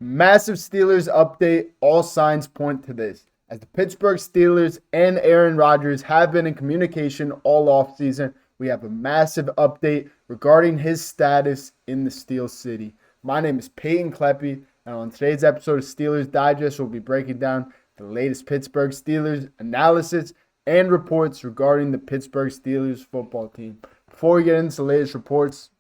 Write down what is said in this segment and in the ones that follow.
Massive Steelers update. All signs point to this, as the Pittsburgh Steelers and Aaron Rodgers have been in communication all offseason. We have a massive update regarding his status in the Steel City. My name is Peyton Kleppy, and on today's episode of Steelers Digest, we'll be breaking down the latest Pittsburgh Steelers analysis and reports regarding the Pittsburgh Steelers football team. Before we get into the latest reports,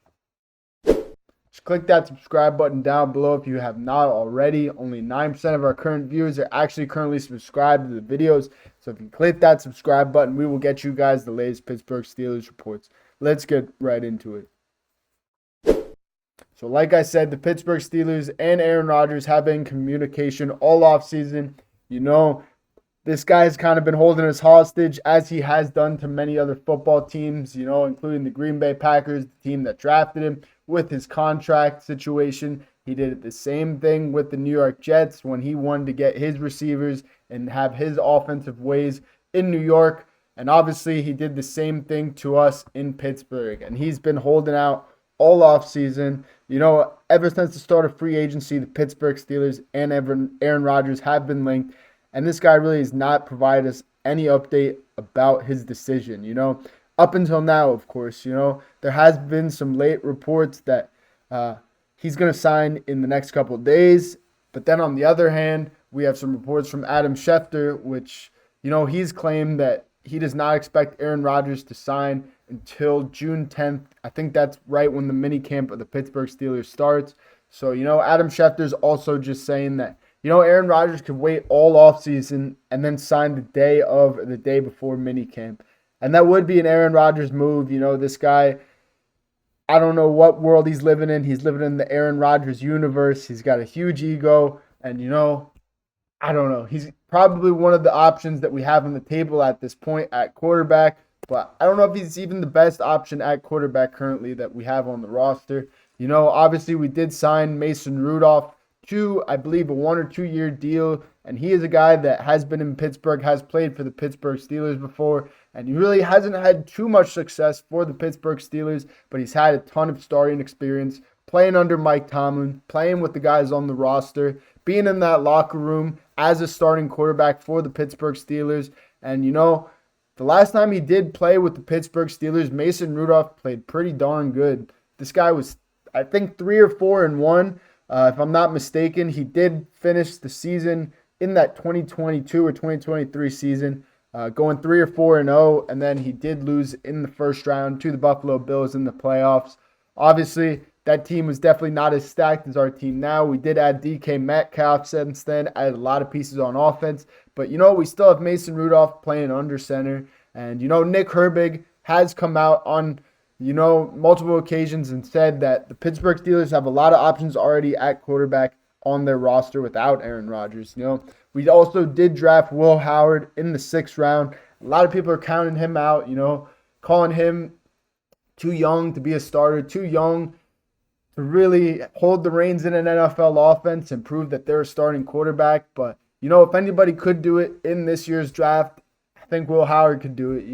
just click that subscribe button down below if you have not already. Only 9% of our current viewers are actually currently subscribed to the videos. So if you click that subscribe button, we will get you guys the latest Pittsburgh Steelers reports. Let's get right into it. So like I said, the Pittsburgh Steelers and Aaron Rodgers have been in communication all offseason. You know, this guy's kind of been holding us hostage, as he has done to many other football teams, including the Green Bay Packers, the team that drafted him, with his contract situation. He did the same thing with the New York Jets when he wanted to get his receivers and have his offensive ways in New York. And obviously, he did the same thing to us in Pittsburgh. And he's been holding out all offseason. Ever since the start of free agency, the Pittsburgh Steelers and Aaron Rodgers have been linked. And this guy really has not provided us any update about his decision, Up until now, of course, there has been some late reports that he's going to sign in the next couple of days. But then on the other hand, we have some reports from Adam Schefter, which, he's claimed that he does not expect Aaron Rodgers to sign until June 10th. I think that's right when the minicamp of the Pittsburgh Steelers starts. So, Adam Schefter's also just saying that, Aaron Rodgers could wait all offseason and then sign the day before minicamp. And that would be an Aaron Rodgers move. This guy, I don't know what world he's living in. He's living in the Aaron Rodgers universe. He's got a huge ego. And, I don't know. He's probably one of the options that we have on the table at this point at quarterback. But I don't know if he's even the best option at quarterback currently that we have on the roster. Obviously we did sign Mason Rudolph to, I believe, a 1 or 2 year deal. And he is a guy that has been in Pittsburgh, has played for the Pittsburgh Steelers before. And he really hasn't had too much success for the Pittsburgh Steelers, but he's had a ton of starting experience, playing under Mike Tomlin, playing with the guys on the roster, being in that locker room as a starting quarterback for the Pittsburgh Steelers. And, the last time he did play with the Pittsburgh Steelers, Mason Rudolph played pretty darn good. This guy was, I think, 3 or 4-1. If I'm not mistaken, he did finish the season in that 2022 or 2023 season, going 3 or 4-0, and then he did lose in the first round to the Buffalo Bills in the playoffs. Obviously, that team was definitely not as stacked as our team now. We did add DK Metcalf since then, added a lot of pieces on offense. But, we still have Mason Rudolph playing under center. And, Nick Herbig has come out on, multiple occasions and said that the Pittsburgh Steelers have a lot of options already at quarterback on their roster without Aaron Rodgers. We also did draft Will Howard in the 6th round. A lot of people are counting him out, calling him too young to be a starter, too young to really hold the reins in an NFL offense and prove that they're a starting quarterback. But, if anybody could do it in this year's draft, I think Will Howard could do it,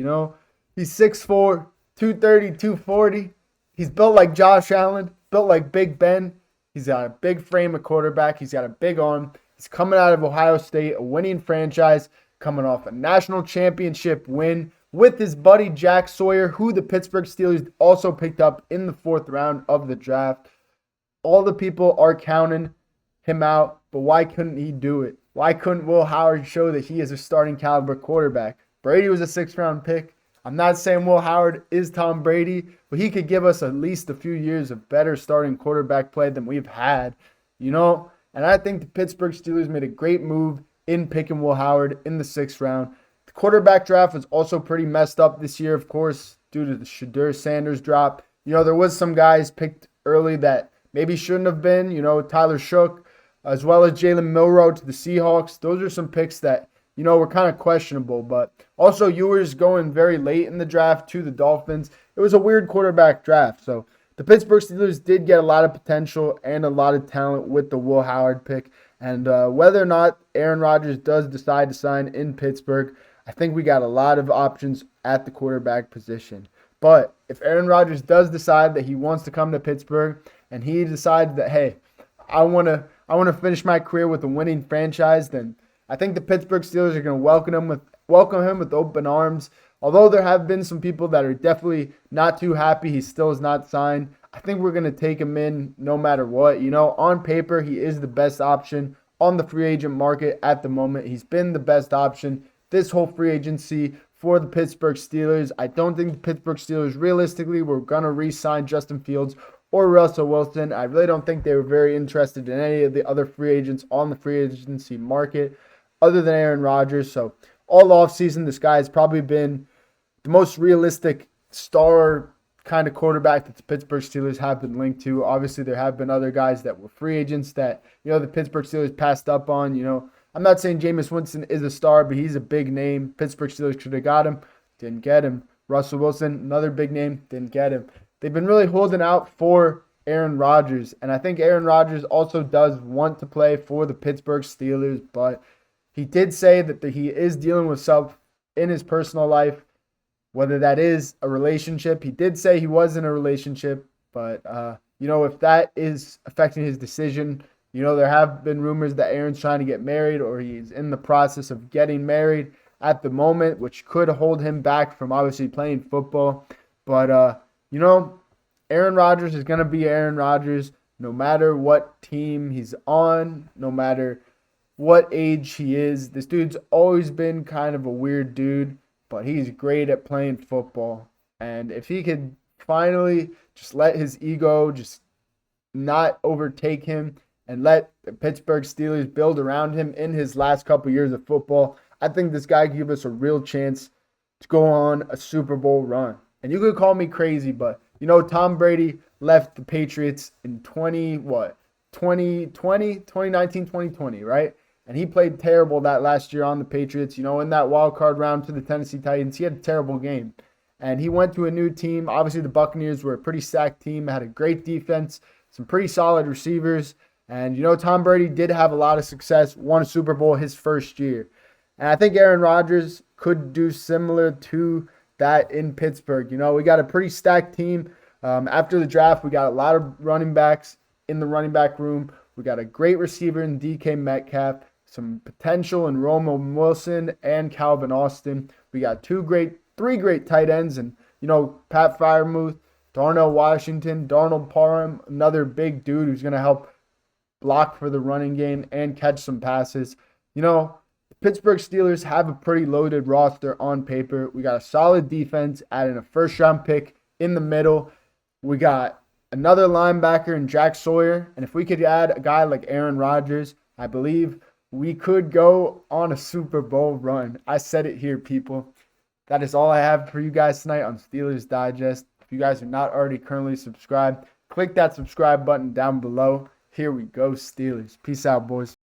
He's 6'4", 230, 240. He's built like Josh Allen, built like Big Ben. He's got a big frame of quarterback. He's got a big arm. He's coming out of Ohio State, a winning franchise, coming off a national championship win with his buddy Jack Sawyer, who the Pittsburgh Steelers also picked up in the 4th round of the draft. All the people are counting him out, but why couldn't he do it? Why couldn't Will Howard show that he is a starting caliber quarterback? Brady was a 6th round pick. I'm not saying Will Howard is Tom Brady, but he could give us at least a few years of better starting quarterback play than we've had, And I think the Pittsburgh Steelers made a great move in picking Will Howard in the 6th round. The quarterback draft was also pretty messed up this year, of course, due to the Shadur Sanders drop. There was some guys picked early that maybe shouldn't have been, Tyler Shook, as well as Jalen Milroe to the Seahawks. Those are some picks that, were kind of questionable. But also Ewers going very late in the draft to the Dolphins. It was a weird quarterback draft. So the Pittsburgh Steelers did get a lot of potential and a lot of talent with the Will Howard pick. And whether or not Aaron Rodgers does decide to sign in Pittsburgh, I think we got a lot of options at the quarterback position. But if Aaron Rodgers does decide that he wants to come to Pittsburgh and he decides that, hey, I want I want to finish my career with a winning franchise, then I think the Pittsburgh Steelers are going to welcome him with open arms. Although there have been some people that are definitely not too happy he still is not signed, I think we're going to take him in no matter what. On paper, he is the best option on the free agent market at the moment. He's been the best option this whole free agency for the Pittsburgh Steelers. I don't think the Pittsburgh Steelers realistically were going to re-sign Justin Fields or Russell Wilson. I really don't think they were very interested in any of the other free agents on the free agency market other than Aaron Rodgers. So all offseason, this guy has probably been the most realistic star kind of quarterback that the Pittsburgh Steelers have been linked to. Obviously, there have been other guys that were free agents that, the Pittsburgh Steelers passed up on. I'm not saying Jameis Winston is a star, but he's a big name. Pittsburgh Steelers should have got him. Didn't get him. Russell Wilson, another big name. Didn't get him. They've been really holding out for Aaron Rodgers, and I think Aaron Rodgers also does want to play for the Pittsburgh Steelers, but he did say that he is dealing with stuff in his personal life, whether that is a relationship. He did say he was in a relationship, but, if that is affecting his decision, there have been rumors that Aaron's trying to get married or he's in the process of getting married at the moment, which could hold him back from obviously playing football. But, Aaron Rodgers is going to be Aaron Rodgers no matter what team he's on, no matter what age he is. This dude's always been kind of a weird dude, but he's great at playing football. And if he could finally just let his ego just not overtake him and let the Pittsburgh Steelers build around him in his last couple years of football, I think this guy could give us a real chance to go on a Super Bowl run. And you could call me crazy, but Tom Brady left the Patriots in 2019, 2020, right? And he played terrible that last year on the Patriots. In that wild card round to the Tennessee Titans, he had a terrible game. And he went to a new team. Obviously, the Buccaneers were a pretty stacked team, had a great defense, some pretty solid receivers. And, Tom Brady did have a lot of success, won a Super Bowl his first year. And I think Aaron Rodgers could do similar to that in Pittsburgh. We got a pretty stacked team. After the draft, we got a lot of running backs in the running back room. We got a great receiver in DK Metcalf, some potential in Romo Wilson and Calvin Austin. We got three great tight ends, and Pat Freiermuth, Darnell Washington, Darnold Parham, another big dude who's going to help block for the running game and catch some passes. The Pittsburgh Steelers have a pretty loaded roster on paper. We got a solid defense, adding a first-round pick in the middle. We got another linebacker in Jack Sawyer, and if we could add a guy like Aaron Rodgers, I believe we could go on a Super Bowl run. I said it here, people. That is all I have for you guys tonight on Steelers Digest. If you guys are not already currently subscribed, click that subscribe button down below. Here we go, Steelers. Peace out, boys.